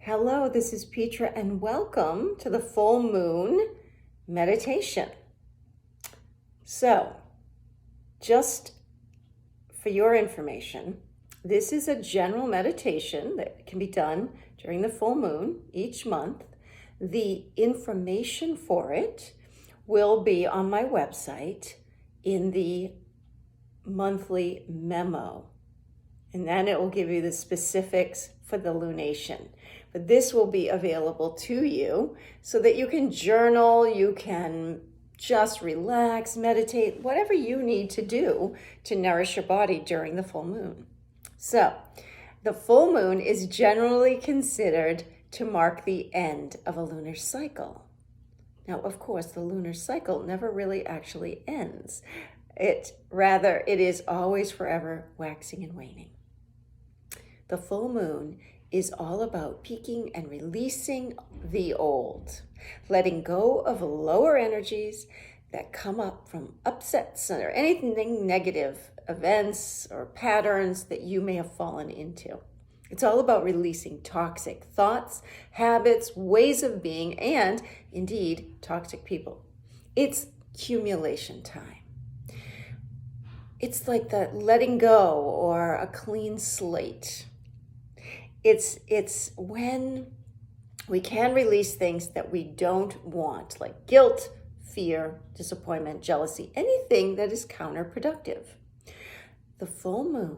Hello, this is Petra, and welcome to the full moon meditation. So, just for your information, this is a general meditation that can be done during the full moon each month. The information for it will be on my website in the monthly memo, and then it will give you the specifics for the lunation. But this will be available to you so that you can journal, you can just relax, meditate, whatever you need to do to nourish your body during the full moon. So, the full moon is generally considered to mark the end of a lunar cycle. Now, of course, the lunar cycle never really actually ends. It is always forever waxing and waning. The full moon is all about peaking and releasing the old, letting go of lower energies that come up from upsets or anything negative, events or patterns that you may have fallen into. It's all about releasing toxic thoughts, habits, ways of being, and indeed, toxic people. It's accumulation time. It's like the letting go or a clean slate. It's when we can release things that we don't want, like guilt, fear, disappointment, jealousy, anything that is counterproductive. The full moon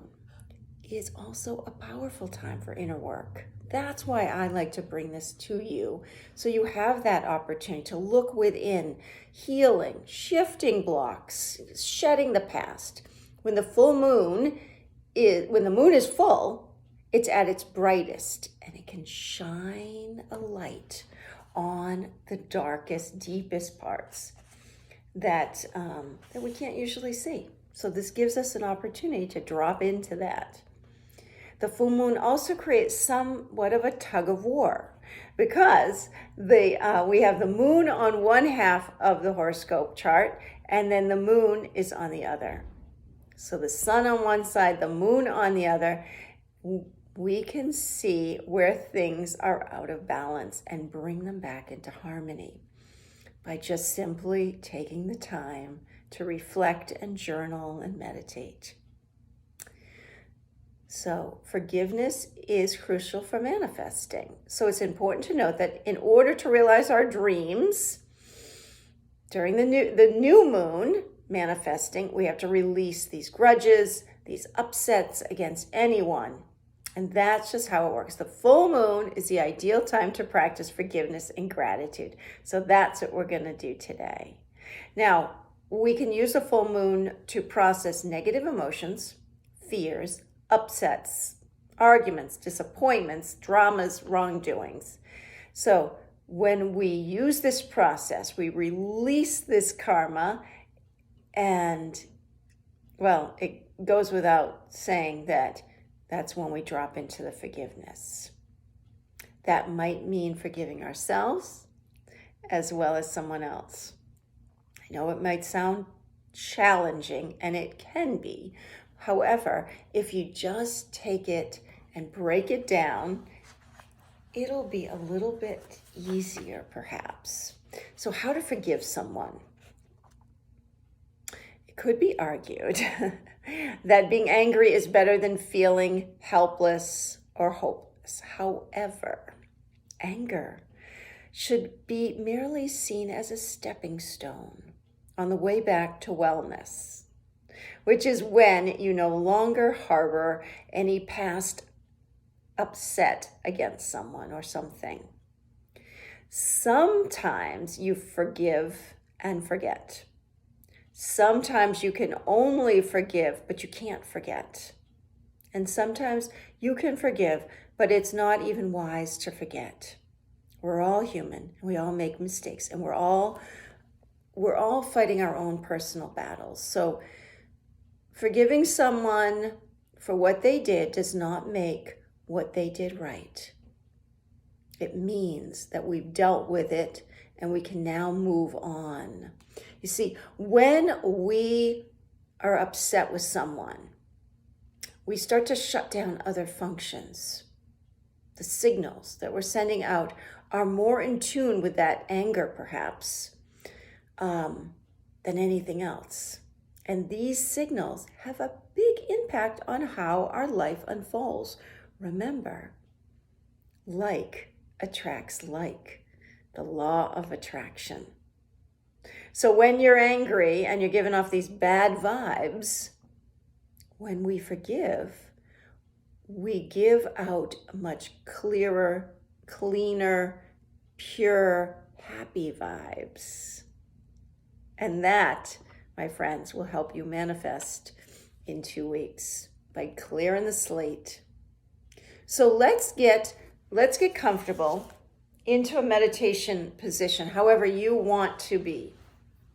is also a powerful time for inner work. That's why I like to bring this to you, so you have that opportunity to look within, healing, shifting blocks, shedding the past. When the moon is full, it's at its brightest, and it can shine a light on the darkest, deepest parts that we can't usually see. So this gives us an opportunity to drop into that. The full moon also creates somewhat of a tug of war, because we have the moon on one half of the horoscope chart, and then the moon is on the other. So the sun on one side, the moon on the other. We can see where things are out of balance and bring them back into harmony by just simply taking the time to reflect and journal and meditate. So forgiveness is crucial for manifesting. So it's important to note that in order to realize our dreams during the new moon manifesting, we have to release these grudges, these upsets against anyone. And that's just how it works. The full moon is the ideal time to practice forgiveness and gratitude. So that's what we're going to do today. Now, we can use the full moon to process negative emotions, fears, upsets, arguments, disappointments, dramas, wrongdoings. So when we use this process, we release this karma, and, well, it goes without saying that that's when we drop into the forgiveness. That might mean forgiving ourselves as well as someone else. I know it might sound challenging, and it can be. However, if you just take it and break it down, it'll be a little bit easier, perhaps. So how to forgive someone? It could be argued that being angry is better than feeling helpless or hopeless. However, anger should be merely seen as a stepping stone on the way back to wellness, which is when you no longer harbor any past upset against someone or something. Sometimes you forgive and forget. Sometimes you can only forgive, but you can't forget. And sometimes you can forgive, but it's not even wise to forget. We're all human, and we all make mistakes, and we're all fighting our own personal battles. So forgiving someone for what they did does not make what they did right. It means that we've dealt with it and we can now move on. You see, when we are upset with someone, we start to shut down other functions. the signals that we're sending out are more in tune with that anger, perhaps, than anything else. And these signals have a big impact on how our life unfolds. Remember, like attracts like, the law of attraction. So when you're angry and you're giving off these bad vibes, when we forgive, we give out much clearer, cleaner, pure, happy vibes. And that, my friends, will help you manifest in 2 weeks by clearing the slate. So let's get comfortable into a meditation position, however you want to be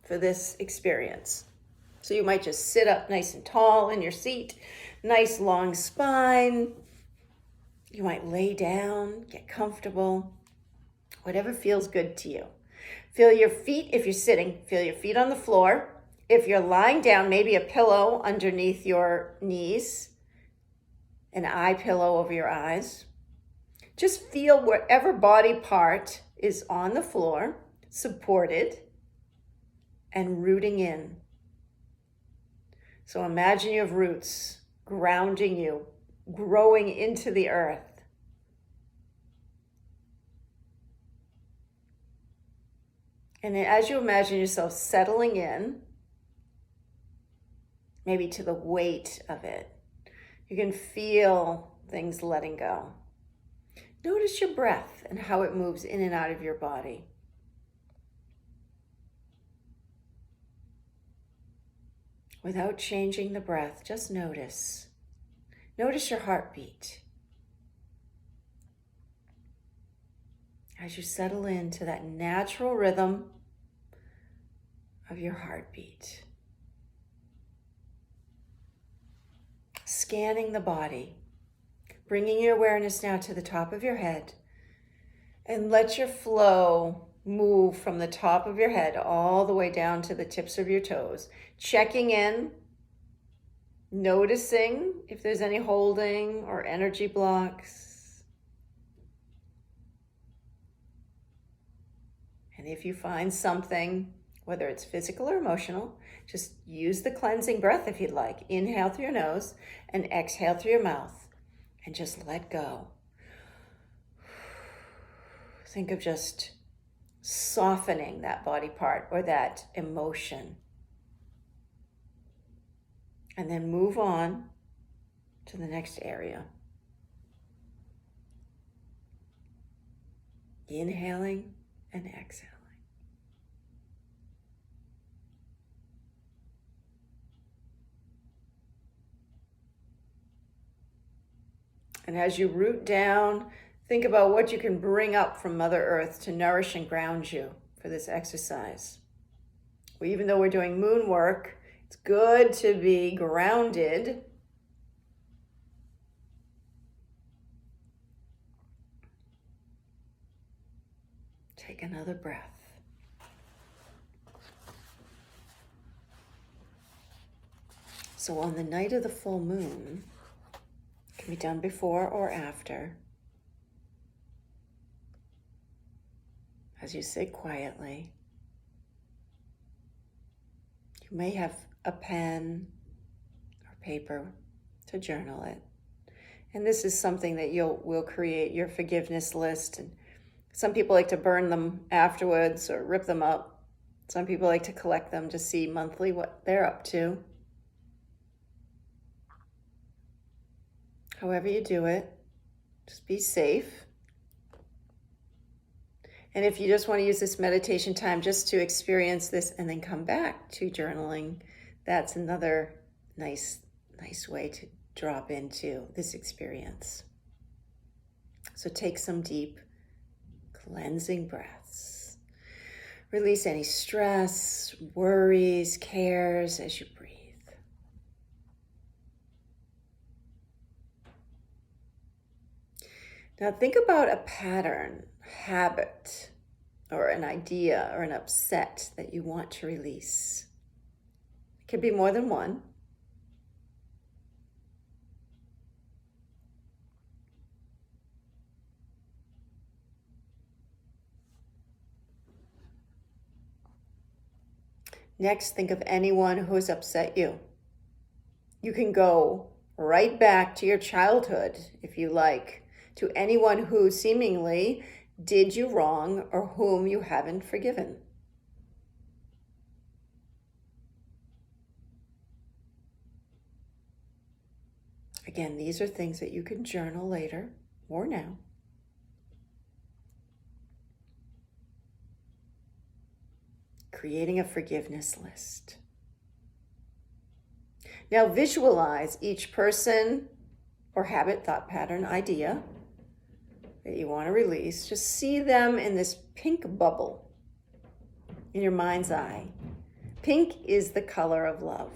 for this experience. So you might just sit up nice and tall in your seat, nice long spine. You might lay down, get comfortable, whatever feels good to you. Feel your feet, if you're sitting, feel your feet on the floor. If you're lying down, maybe a pillow underneath your knees, an eye pillow over your eyes. Just feel whatever body part is on the floor, supported and rooting in. So imagine you have roots grounding you, growing into the earth. And then as you imagine yourself settling in, maybe to the weight of it, you can feel things letting go. Notice your breath and how it moves in and out of your body. Without changing the breath, just notice. Notice your heartbeat. As you settle into that natural rhythm of your heartbeat. Scanning the body, bringing your awareness now to the top of your head, and let your flow move from the top of your head all the way down to the tips of your toes. Checking in, noticing if there's any holding or energy blocks. And if you find something, whether it's physical or emotional, just use the cleansing breath if you'd like. Inhale through your nose and exhale through your mouth, and just let go. Think of just softening that body part or that emotion. And then move on to the next area. Inhaling and exhaling. And as you root down, think about what you can bring up from Mother Earth to nourish and ground you for this exercise. Well, even though we're doing moon work, it's good to be grounded. Take another breath. So on the night of the full moon, it can be done before or after. As you sit quietly, you may have a pen or paper to journal it. And this is something that will create your forgiveness list. And some people like to burn them afterwards or rip them up. Some people like to collect them to see monthly what they're up to. However you do it, just be safe. And if you just want to use this meditation time just to experience this and then come back to journaling, that's another nice way to drop into this experience. So take some deep cleansing breaths. Release any stress, worries, cares as you breathe. Now think about a pattern, habit, or an idea or an upset that you want to release. It could be more than one. Next, think of anyone who has upset you. You can go right back to your childhood, if you like, to anyone who seemingly did you wrong or whom you haven't forgiven. Again, these are things that you can journal later or now. Creating a forgiveness list. Now visualize each person or habit, thought pattern, idea that you want to release. Just see them in this pink bubble in your mind's eye. Pink is the color of love.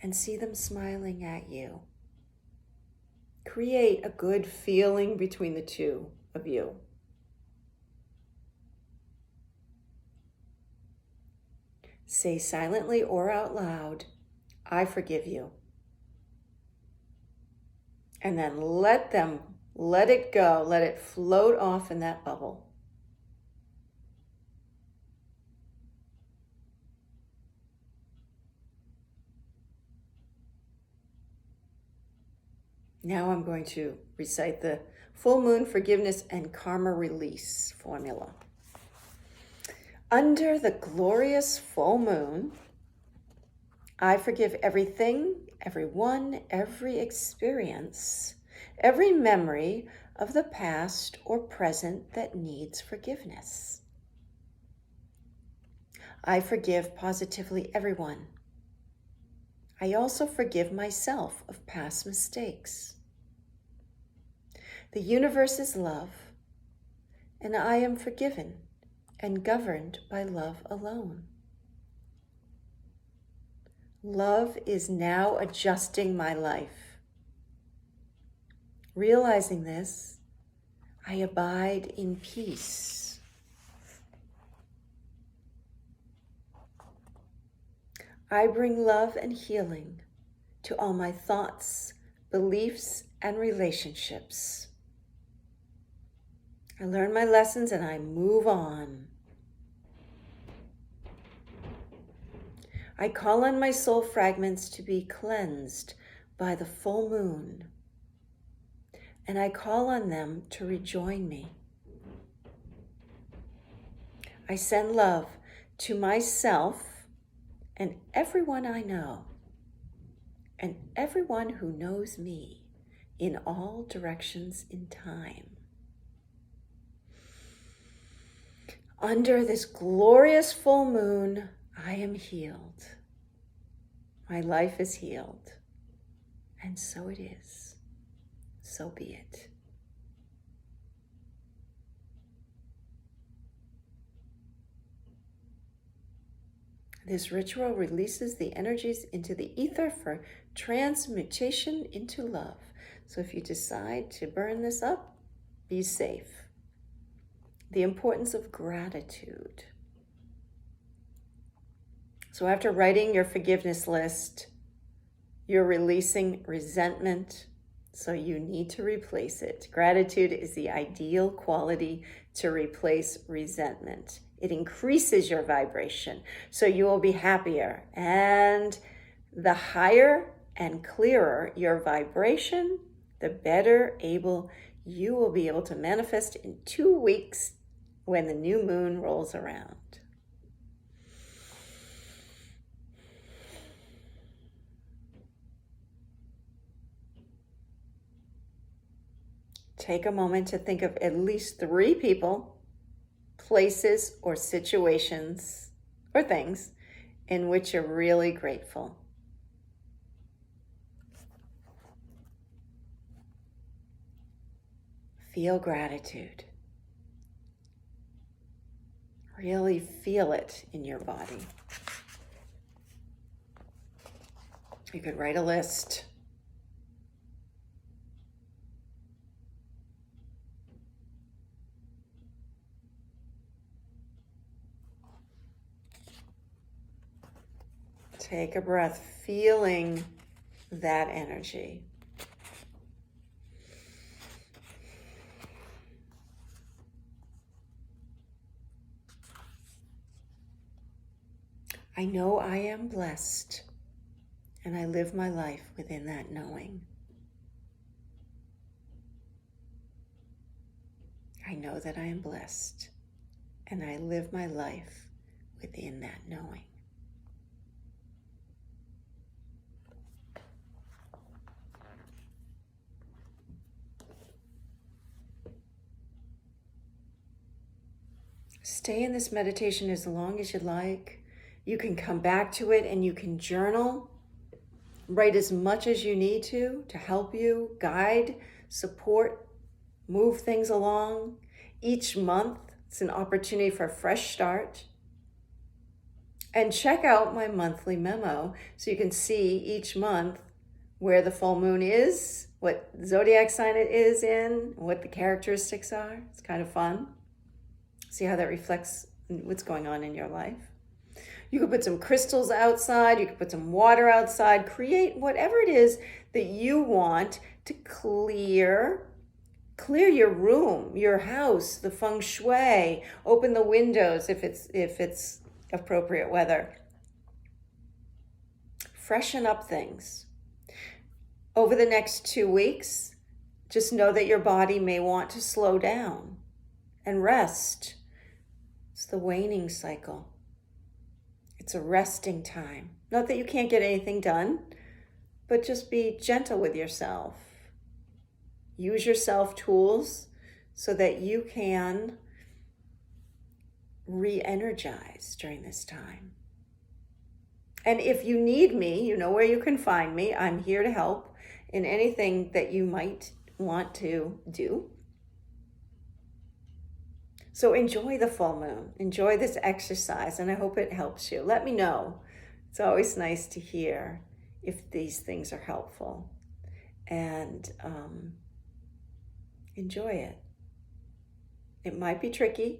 And see them smiling at you. Create a good feeling between the two of you. Say silently or out loud, I forgive you. And then let it go, let it float off in that bubble. Now I'm going to recite the full moon forgiveness and karma release formula. Under the glorious full moon, I forgive everything, everyone, every experience, every memory of the past or present that needs forgiveness. I forgive positively everyone. I also forgive myself of past mistakes. The universe is love, and I am forgiven and governed by love alone. Love is now adjusting my life. Realizing this, I abide in peace. I bring love and healing to all my thoughts, beliefs, and relationships. I learn my lessons and I move on. I call on my soul fragments to be cleansed by the full moon, and I call on them to rejoin me. I send love to myself and everyone I know, and everyone who knows me in all directions in time. Under this glorious full moon, I am healed. My life is healed. And so it is. So be it. This ritual releases the energies into the ether for transmutation into love. So if you decide to burn this up, be safe. The importance of gratitude. So after writing your forgiveness list, you're releasing resentment, so you need to replace it. Gratitude is the ideal quality to replace resentment. It increases your vibration, so you will be happier. And the higher and clearer your vibration, the better able you will be able to manifest in 2 weeks when the new moon rolls around. Take a moment to think of at least 3 people, places, or situations, or things in which you're really grateful. Feel gratitude. Really feel it in your body. You could write a list. Take a breath, feeling that energy. I know I am blessed, and I live my life within that knowing. I know that I am blessed, and I live my life within that knowing. Stay in this meditation as long as you like. You can come back to it and you can journal. Write as much as you need to help you, guide, support, move things along. Each month, it's an opportunity for a fresh start. And check out my monthly memo so you can see each month where the full moon is, what zodiac sign it is in, what the characteristics are. It's kind of fun. See how that reflects what's going on in your life. You could put some crystals outside, you could put some water outside, create whatever it is that you want to clear your room, your house, the feng shui, open the windows if it's appropriate weather. Freshen up things. Over the next 2 weeks, just know that your body may want to slow down and rest. It's the waning cycle. It's a resting time. Not that you can't get anything done, but just be gentle with yourself. Use your self-tools so that you can re-energize during this time. And if you need me, you know where you can find me. I'm here to help in anything that you might want to do. So enjoy the full moon, enjoy this exercise, and I hope it helps you. Let me know. It's always nice to hear if these things are helpful. And enjoy it. It might be tricky.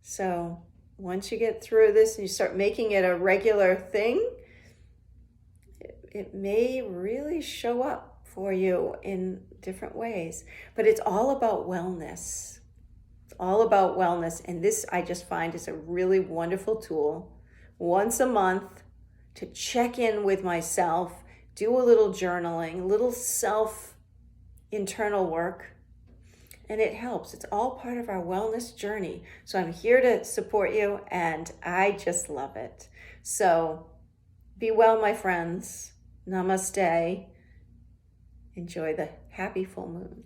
So once you get through this and you start making it a regular thing, it may really show up for you in different ways. But it's all about wellness. It's all about wellness. And this, I just find, is a really wonderful tool once a month to check in with myself, do a little journaling, a little self-internal work. And it helps. It's all part of our wellness journey. So I'm here to support you, and I just love it. So be well, my friends. Namaste. Enjoy the happy full moon.